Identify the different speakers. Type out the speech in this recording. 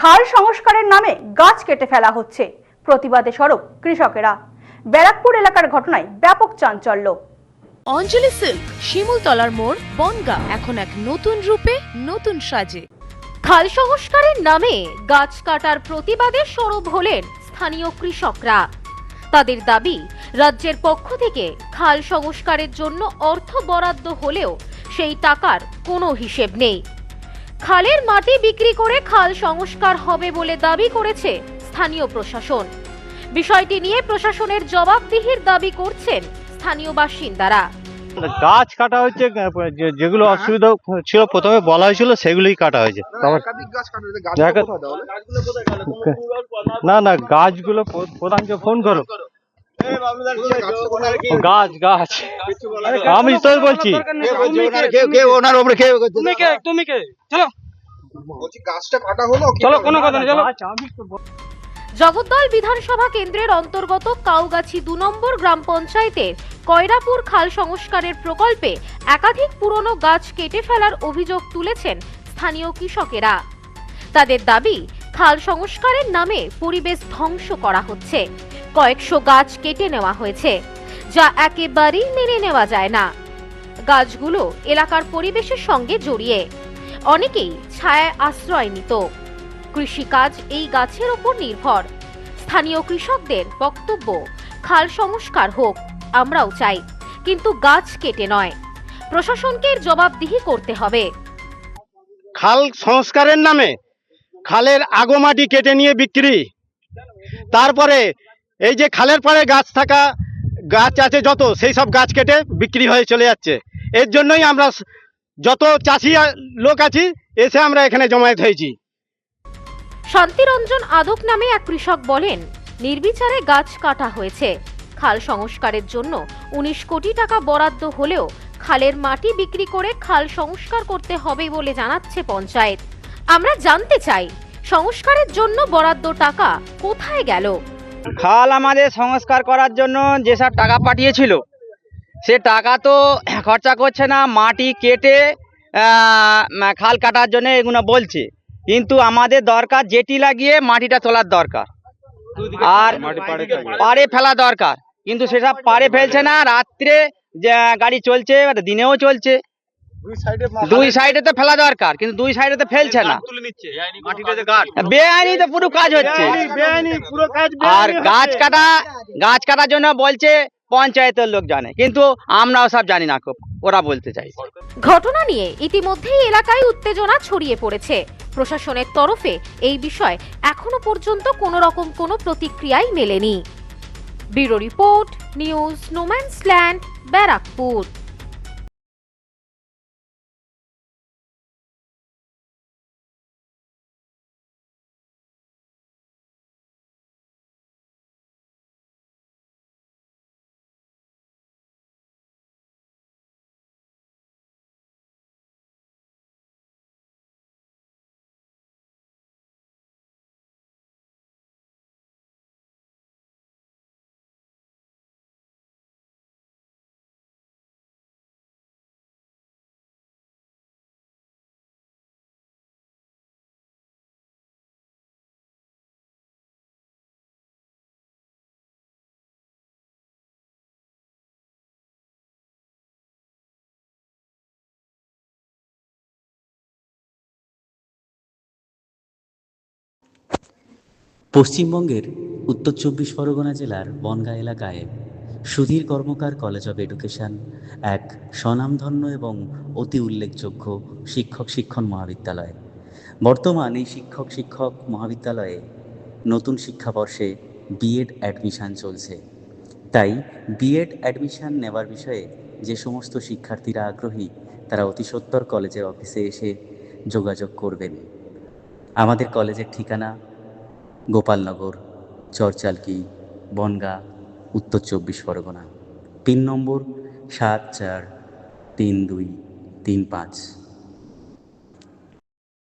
Speaker 1: খাল সংস্কারের নামে গাছ কেটে ফেলা হচ্ছে, প্রতিবাদে সরব কৃষকেরা। ব্যারাকপুর এলাকার ঘটনায় ব্যাপক চাঞ্চল্য।
Speaker 2: অঞ্জলি সিল্ক, শিমুলতলার মোড়, বনগাঁ এখন এক নতুন রূপে, নতুন সাজে। খাল সংস্কারের নামে গাছ কাটার প্রতিবাদে সরব হলেন স্থানীয় কৃষকরা। তাদের দাবি, রাজ্যের পক্ষ থেকে খাল সংস্কারের জন্য অর্থ বরাদ্দ হলেও সেই টাকার কোনো হিসেব নেই। খালের মাটি বিক্রি করে খাল সংস্কার হবে বলে দাবি করেছে স্থানীয় প্রশাসন। বিষয়টি নিয়ে প্রশাসনের জবাবদিহির দাবি করছেন স্থানীয় বাসিন্দারা।
Speaker 3: গাছ কাটা হচ্ছে, যেগুলো অসুবিধা ছিল প্রথমে বলা হয়েছিল সেগুলোই কাটা হয়েছে। না না, গাছগুলো প্রধানকে ফোন করো। গাছ গাছ আমি তো বলছি,
Speaker 2: জগদ্দল বিধানসভা কেন্দ্রের অন্তর্গত কাউগাছি ২ নম্বর গ্রাম পঞ্চায়েতের কয়রাপুর খাল সংস্কারের প্রকল্পে একাধিক পুরনো গাছ কেটে ফেলার অভিযোগ তুলেছেন স্থানীয় কৃষকেরা। তাদের দাবি, খাল সংস্কারের নামে পরিবেশ ধ্বংস করা হচ্ছে। কয়েকশো গাছ কেটে নেওয়া হয়েছে, যা একেবারেই মেনে নেওয়া যায় না। গাছগুলো এলাকার পরিবেশের সঙ্গে জড়িয়ে, অনেকেই ছায়ায় আশ্রয় নিত। কৃষিকাজ এই গাছের ওপর নির্ভর। স্থানীয় কৃষকদের বক্তব্য, খাল সংস্কার হোক, আমরাও চাই, কিন্তু গাছ কেটে নয়। প্রশাসনকে জবাবদিহি করতে হবে।
Speaker 3: খাল সংস্কারের নামে খালের আগমাটি কেটে নিয়ে বিক্রি, তারপরে এই যে খালের পাড়ে গাছ আছে যত, সেই সব গাছ কেটে বিক্রি হয়ে চলে যাচ্ছে। এর জন্যই আমরা যত চাষি লোক আছি এসে আমরা এখানে জমায়েত হয়েছি।
Speaker 2: শান্তিরঞ্জন আদক নামে এক কৃষক বলেন, নির্বিচারে গাছ কাটা হয়েছে। খাল সংস্কারের জন্য ১৯ কোটি টাকা বরাদ্দ হলেও খালের মাটি বিক্রি করে খাল সংস্কার করতে হবে বলে জানাচ্ছে পঞ্চায়েত। আমরা জানতে চাই, সংস্কারের জন্য বরাদ্দ টাকা কোথায় গেল?
Speaker 4: খাল আমাদের সংস্কার করার জন্য যেসব টাকা পাঠিয়েছিল সে টাকা তো খরচা করছে না, মাটি কেটে খাল কাটার জন্য এগুলো বলছে। কিন্তু আমাদের দরকার জেটি লাগিয়ে মাটিটা তোলার দরকার, আর পাড়ে ফেলা দরকার। কিন্তু সেসব পাড়ে ফেলছে না, রাত্রে গাড়ি চলছে, দিনেও চলছে। দুই সাইডে তো ফেলা দরকার, কিন্তু দুই সাইডে তো ফেলছে না। বেআইনি তো পুরো কাজ হচ্ছে। আর গাছ কাটার জন্য বলছে পঞ্চায়েতের লোক জানে, কিন্তু আমরাও সব জানি না, ওরা বলতে চাই।
Speaker 2: ঘটনা নিয়ে ইতিমধ্যেই এলাকায় উত্তেজনা ছড়িয়ে পড়েছে। প্রশাসনের তরফে এই বিষয়ে এখনো পর্যন্ত কোনো রকম কোনো প্রতিক্রিয়াই মেলেনি। Bureau report, news no man's land, Barrackpore.
Speaker 5: পশ্চিমবঙ্গের উত্তর ২৪ পরগনা জেলার বনগাঁ এলাকায় সুধীর কর্মকার কলেজ অব এডুকেশন এক স্বনামধন্য এবং অতি উল্লেখযোগ্য শিক্ষণ মহাবিদ্যালয়। বর্তমান এই শিক্ষক মহাবিদ্যালয়ে নতুন শিক্ষাবর্ষে বিএড অ্যাডমিশান চলছে। তাই বিএড অ্যাডমিশান নেওয়ার বিষয়ে যে সমস্ত শিক্ষার্থীরা আগ্রহী তারা অতি সত্বর কলেজের অফিসে এসে যোগাযোগ করবেন। আমাদের কলেজের ঠিকানা গোপালনগর, চরচালকি, বনগাঁ, উত্তর ২৪ পরগনা। পিন নম্বর ৭৪৩২৩৫।